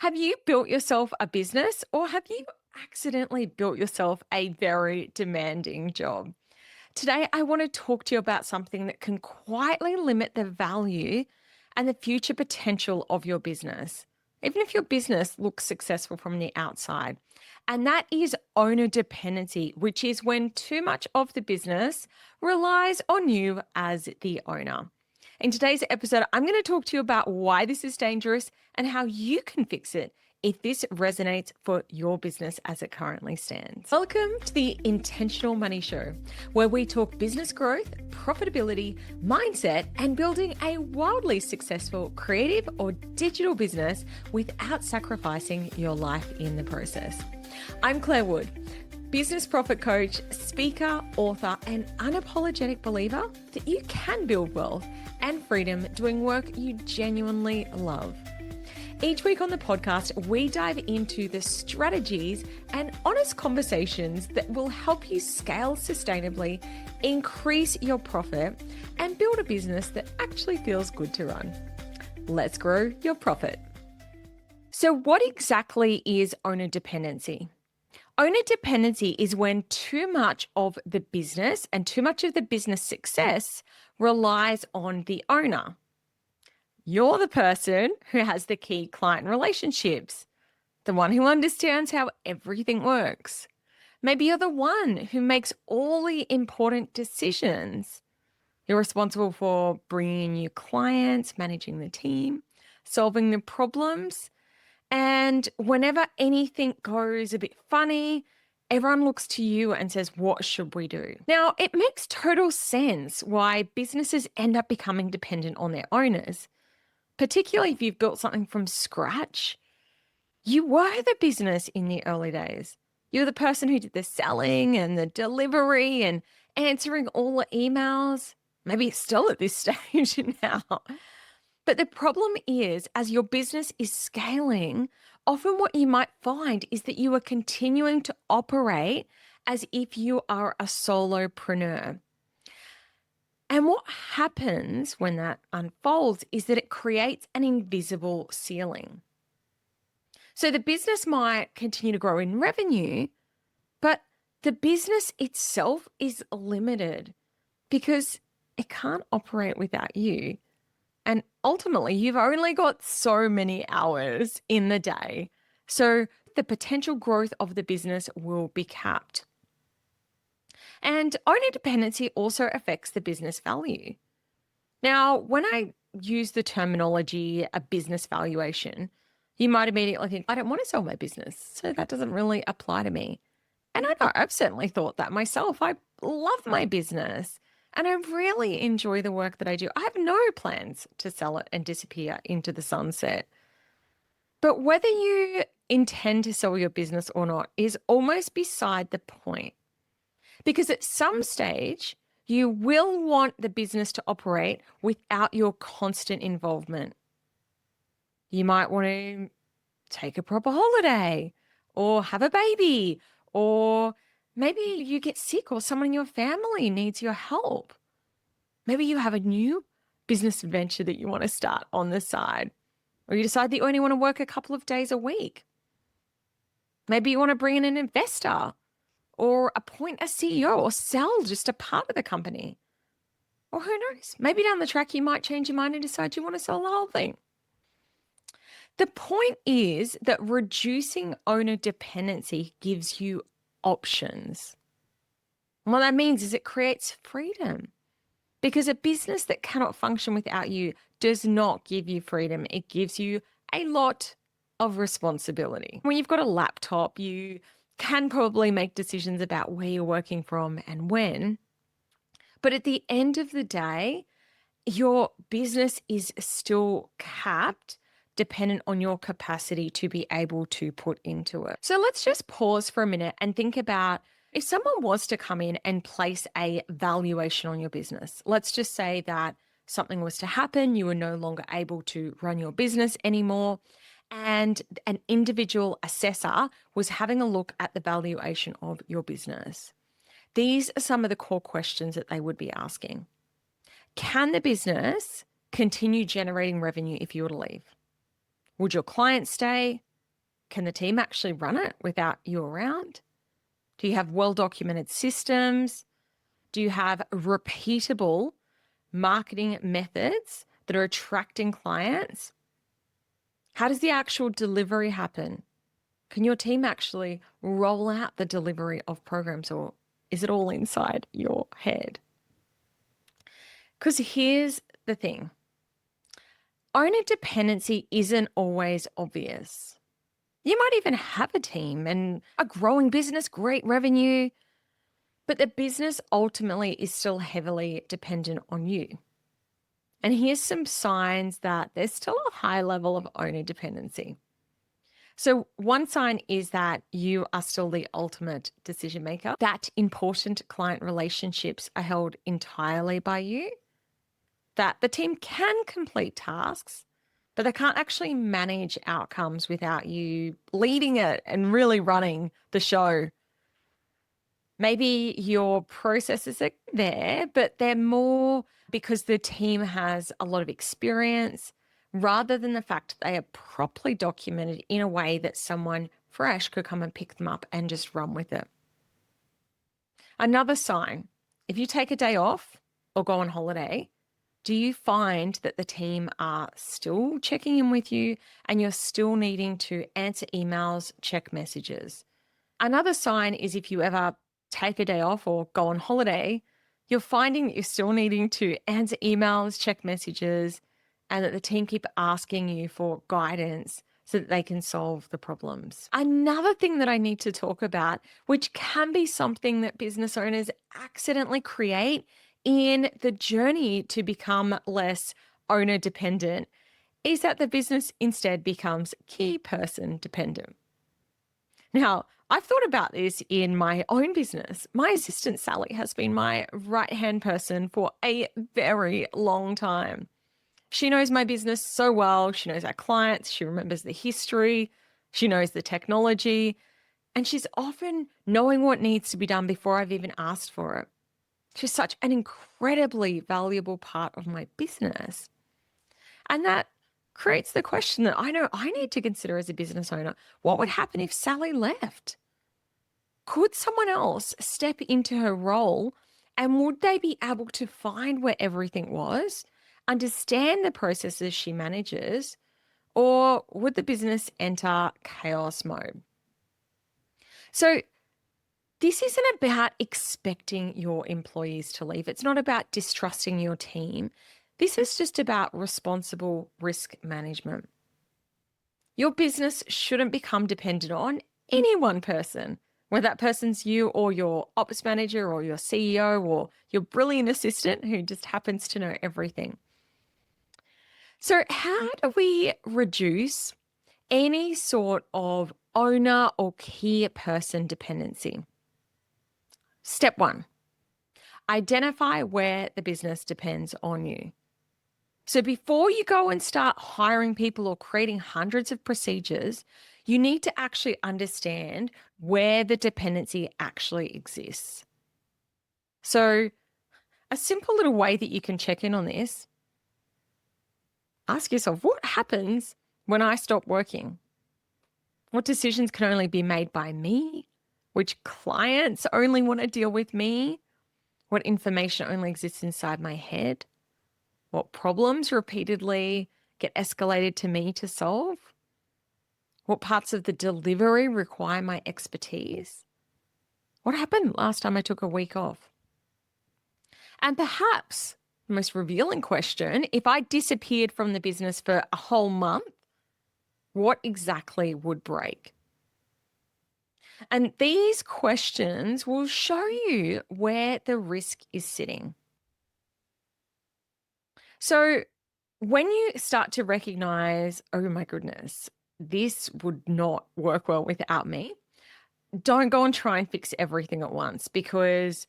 Have you built yourself a business or have you accidentally built yourself a very demanding job? Today, I want to talk to you about something that can quietly limit the value and the future potential of your business, even if your business looks successful from the outside. And that is owner dependency, which is when too much of the business relies on you as the owner. In today's episode, I'm going to talk to you about why this is dangerous and how you can fix it if this resonates for your business as it currently stands. Welcome to the Intentional Money Show, where we talk business growth, profitability, mindset, and building a wildly successful creative or digital business without sacrificing your life in the process. I'm Clare Wood, business profit coach, speaker, author, and unapologetic believer that you can build wealth and freedom doing work you genuinely love. Each week on the podcast, we dive into the strategies and honest conversations that will help you scale sustainably, increase your profit, and build a business that actually feels good to run. Let's grow your profit. So, what exactly is owner dependency? Owner dependency is when too much of the business and too much of the business success relies on the owner. You're the person who has the key client relationships, the one who understands how everything works. Maybe you're the one who makes all the important decisions. You're responsible for bringing in new clients, managing the team, solving the problems. And whenever anything goes a bit funny, everyone looks to you and says, what should we do? Now, it makes total sense why businesses end up becoming dependent on their owners, particularly if you've built something from scratch. You were the business in the early days. You're the person who did the selling and the delivery and answering all the emails. Maybe it's still at this stage now. But the problem is, as your business is scaling, often what you might find is that you are continuing to operate as if you are a solopreneur. And what happens when that unfolds is that it creates an invisible ceiling. So the business might continue to grow in revenue, but the business itself is limited because it can't operate without you. And ultimately, you've only got so many hours in the day. So the potential growth of the business will be capped. And owner dependency also affects the business value. Now, when I use the terminology a business valuation, you might immediately think, I don't want to sell my business, so that doesn't really apply to me. And I know I've certainly thought that myself. I love my business. And I really enjoy the work that I do. I have no plans to sell it and disappear into the sunset. But whether you intend to sell your business or not is almost beside the point. Because at some stage, you will want the business to operate without your constant involvement. You might want to take a proper holiday or have a baby, or maybe you get sick or someone in your family needs your help. Maybe you have a new business venture that you want to start on the side, or you decide that you only want to work a couple of days a week. Maybe you want to bring in an investor or appoint a CEO or sell just a part of the company. Or who knows, maybe down the track you might change your mind and decide you want to sell the whole thing. The point is that reducing owner dependency gives you options. And what that means is it creates freedom, because a business that cannot function without you does not give you freedom. It gives you a lot of responsibility. When you've got a laptop, you can probably make decisions about where you're working from and when. But at the end of the day, your business is still capped, dependent on your capacity to be able to put into it. So let's just pause for a minute and think about if someone was to come in and place a valuation on your business. Let's just say that something was to happen, you were no longer able to run your business anymore, and an individual assessor was having a look at the valuation of your business. These are some of the core questions that they would be asking. Can the business continue generating revenue if you were to leave? Would your clients stay? Can the team actually run it without you around? Do you have well-documented systems? Do you have repeatable marketing methods that are attracting clients? How does the actual delivery happen? Can your team actually roll out the delivery of programs, or is it all inside your head? Because here's the thing. Owner dependency isn't always obvious. You might even have a team and a growing business, great revenue, but the business ultimately is still heavily dependent on you. And here's some signs that there's still a high level of owner dependency. So one sign is that you are still the ultimate decision maker, that important client relationships are held entirely by you, that the team can complete tasks, but they can't actually manage outcomes without you leading it and really running the show. Maybe your processes are there, but they're more because the team has a lot of experience rather than the fact that they are properly documented in a way that someone fresh could come and pick them up and just run with it. Another sign, if you take a day off or go on holiday, do you find that the team are still checking in with you and you're still needing to answer emails, check messages? Another sign is if you ever take a day off or go on holiday, you're finding that you're still needing to answer emails, check messages, and that the team keep asking you for guidance so that they can solve the problems. Another thing that I need to talk about, which can be something that business owners accidentally create in the journey to become less owner dependent, is that the business instead becomes key person dependent. Now, I've thought about this in my own business. My assistant, Sally, has been my right-hand person for a very long time. She knows my business so well. She knows our clients. She remembers the history. She knows the technology. And she's often knowing what needs to be done before I've even asked for it. She's such an incredibly valuable part of my business. And that creates the question that I know I need to consider as a business owner. What would happen if Sally left? Could someone else step into her role, and would they be able to find where everything was, understand the processes she manages, or would the business enter chaos mode? So this isn't about expecting your employees to leave. It's not about distrusting your team. This is just about responsible risk management. Your business shouldn't become dependent on any one person, whether that person's you or your ops manager or your CEO or your brilliant assistant who just happens to know everything. So how do we reduce any sort of owner or key person dependency? Step one, identify where the business depends on you. So before you go and start hiring people or creating hundreds of procedures, you need to actually understand where the dependency actually exists. So a simple little way that you can check in on this, ask yourself, what happens when I stop working? What decisions can only be made by me? Which clients only want to deal with me? What information only exists inside my head? What problems repeatedly get escalated to me to solve? What parts of the delivery require my expertise? What happened last time I took a week off? And perhaps the most revealing question, if I disappeared from the business for a whole month, what exactly would break? And these questions will show you where the risk is sitting. So when you start to recognize, oh my goodness, this would not work well without me, don't go and try and fix everything at once, because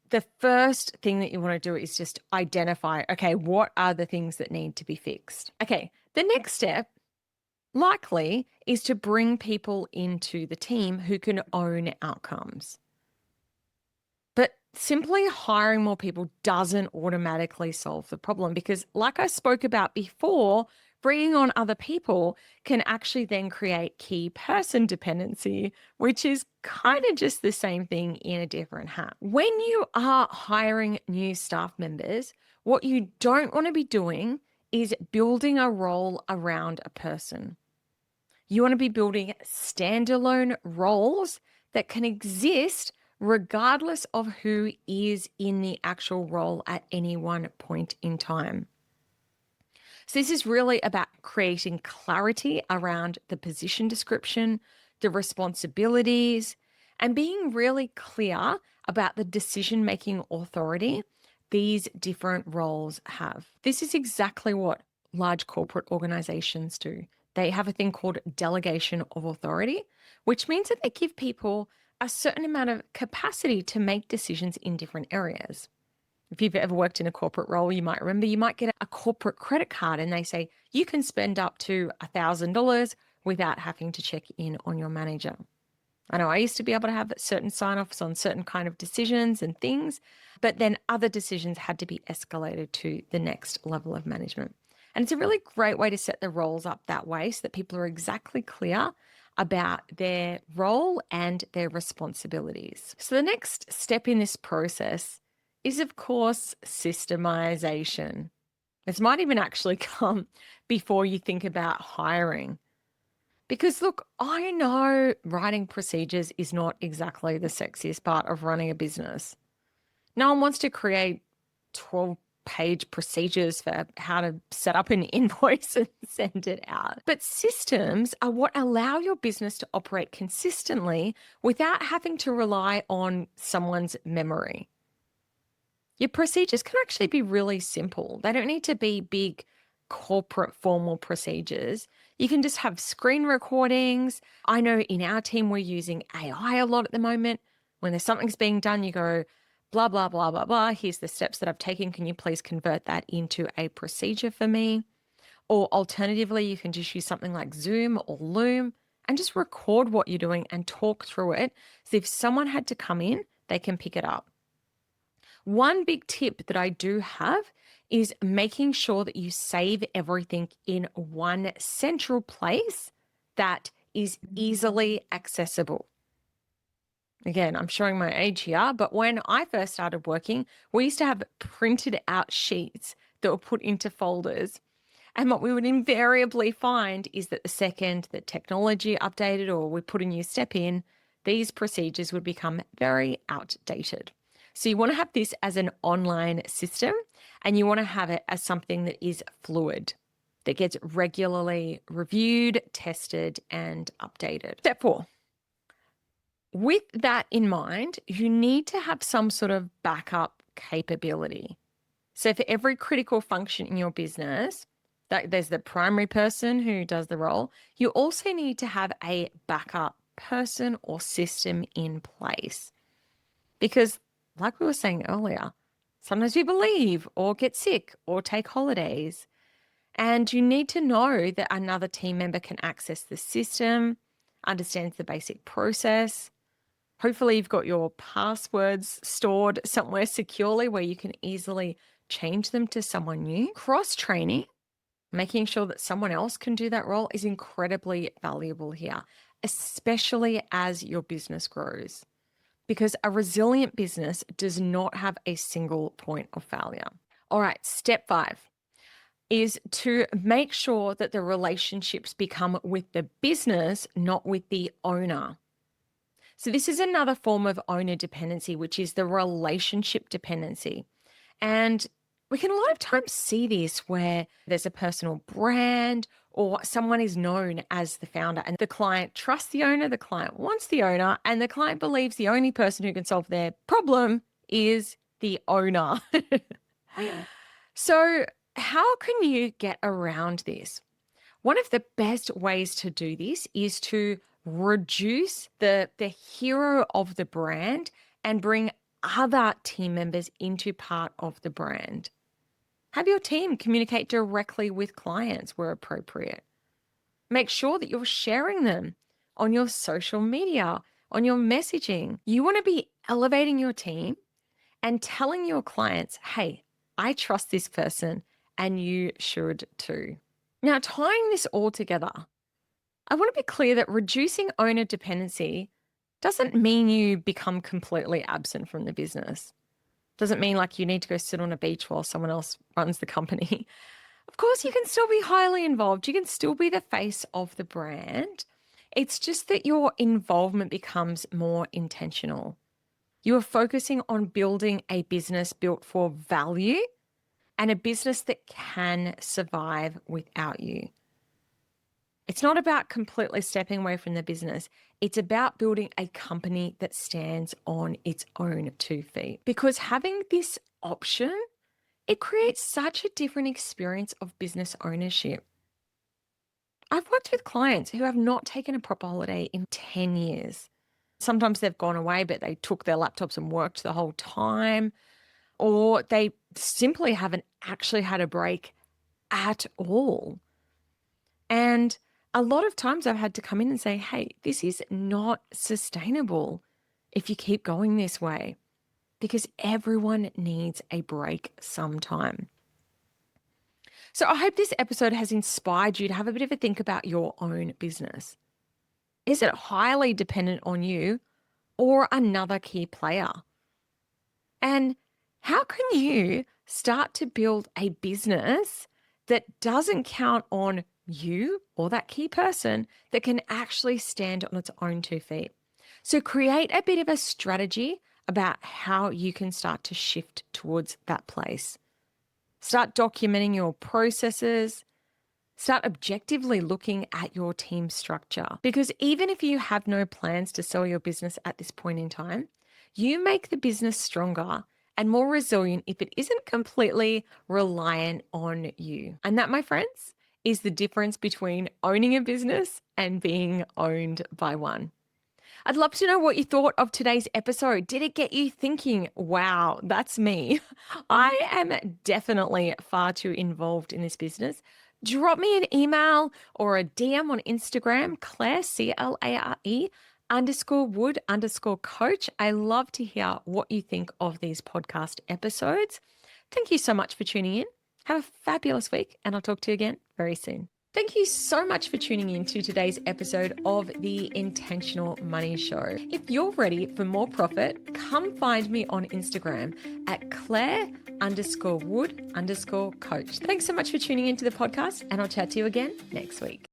the first thing that you want to do is just identify, okay, what are the things that need to be fixed? Okay, the next step likely is to bring people into the team who can own outcomes. But simply hiring more people doesn't automatically solve the problem, because like I spoke about before, Bringing on other people can actually then create key person dependency, which is kind of just the same thing in a different hat. When you are hiring new staff members, what you don't want to be doing is building a role around a person. You want to be building standalone roles that can exist regardless of who is in the actual role at any one point in time. So this is really about creating clarity around the position description, the responsibilities, and being really clear about the decision-making authority these different roles have. This is exactly what large corporate organizations do. They have a thing called delegation of authority, which means that they give people a certain amount of capacity to make decisions in different areas. If you've ever worked in a corporate role, you might remember you might get a corporate credit card and they say you can spend up to $1,000 without having to check in on your manager. I know I used to be able to have certain sign-offs on certain kind of decisions and things, but then other decisions had to be escalated to the next level of management. And it's a really great way to set the roles up that way so that people are exactly clear about their role and their responsibilities. So the next step in this process is, of course, systemization. This might even actually come before you think about hiring. Because look, I know writing procedures is not exactly the sexiest part of running a business. No one wants to create 12-page procedures for how to set up an invoice and send it out. But systems are what allow your business to operate consistently without having to rely on someone's memory. Your procedures can actually be really simple. They don't need to be big corporate formal procedures. You can just have screen recordings. I know in our team, we're using AI a lot at the moment. When there's something's being done, you go, blah, blah, blah, blah, blah. Here's the steps that I've taken. Can you please convert that into a procedure for me? Or alternatively, you can just use something like Zoom or Loom and just record what you're doing and talk through it. So if someone had to come in, they can pick it up. One big tip that I do have is making sure that you save everything in one central place that is easily accessible. Again, I'm showing my age here, but when I first started working, we used to have printed out sheets that were put into folders. And what we would invariably find is that the second that technology updated or we put a new step in, these procedures would become very outdated. So you want to have this as an online system and you want to have it as something that is fluid, that gets regularly reviewed, tested, and updated. Step 4. With that in mind, you need to have some sort of backup capability. So for every critical function in your business, there's the primary person who does the role, you also need to have a backup person or system in place. Because like we were saying earlier, sometimes people leave or get sick or take holidays. And you need to know that another team member can access the system, understands the basic process. Hopefully you've got your passwords stored somewhere securely where you can easily change them to someone new. Cross-training, making sure that someone else can do that role, is incredibly valuable here, especially as your business grows. Because a resilient business does not have a single point of failure. All right, step 5 is to make sure that the relationships become with the business, not with the owner. So this is another form of owner dependency, which is the relationship dependency. And we can a lot of times see this where there's a personal brand or someone is known as the founder and the client trusts the owner, the client wants the owner, and the client believes the only person who can solve their problem is the owner. So how can you get around this? One of the best ways to do this is to reduce the hero of the brand and bring other team members into part of the brand. Have your team communicate directly with clients where appropriate. Make sure that you're sharing them on your social media, on your messaging. You want to be elevating your team and telling your clients, hey, I trust this person and you should too. Now, tying this all together, I want to be clear that reducing owner dependency doesn't mean you become completely absent from the business. Doesn't mean like you need to go sit on a beach while someone else runs the company. Of course, you can still be highly involved. You can still be the face of the brand. It's just that your involvement becomes more intentional. You are focusing on building a business built for value and a business that can survive without you. It's not about completely stepping away from the business. It's about building a company that stands on its own 2 feet. Because having this option, it creates such a different experience of business ownership. I've worked with clients who have not taken a proper holiday in 10 years. Sometimes they've gone away, but they took their laptops and worked the whole time, or they simply haven't actually had a break at all. And a lot of times I've had to come in and say, hey, this is not sustainable if you keep going this way, because everyone needs a break sometime. So I hope this episode has inspired you to have a bit of a think about your own business. Is it highly dependent on you or another key player? And how can you start to build a business that doesn't count on you or that key person, that can actually stand on its own 2 feet? So create a bit of a strategy about how you can start to shift towards that place. Start documenting your processes. Start objectively looking at your team structure. Because even if you have no plans to sell your business at this point in time, you make the business stronger and more resilient if it isn't completely reliant on you. And that, my friends, is the difference between owning a business and being owned by one. I'd love to know what you thought of today's episode. Did it get you thinking, wow, that's me? I am definitely far too involved in this business. Drop me an email or a DM on Instagram, Clare, CLARE _Wood_coach. I love to hear what you think of these podcast episodes. Thank you so much for tuning in. Have a fabulous week, and I'll talk to you again very soon. Thank you so much for tuning in to today's episode of the Intentional Money Show. If you're ready for more profit, come find me on Instagram at Clare _Wood_coach. Thanks so much for tuning into the podcast, and I'll chat to you again next week.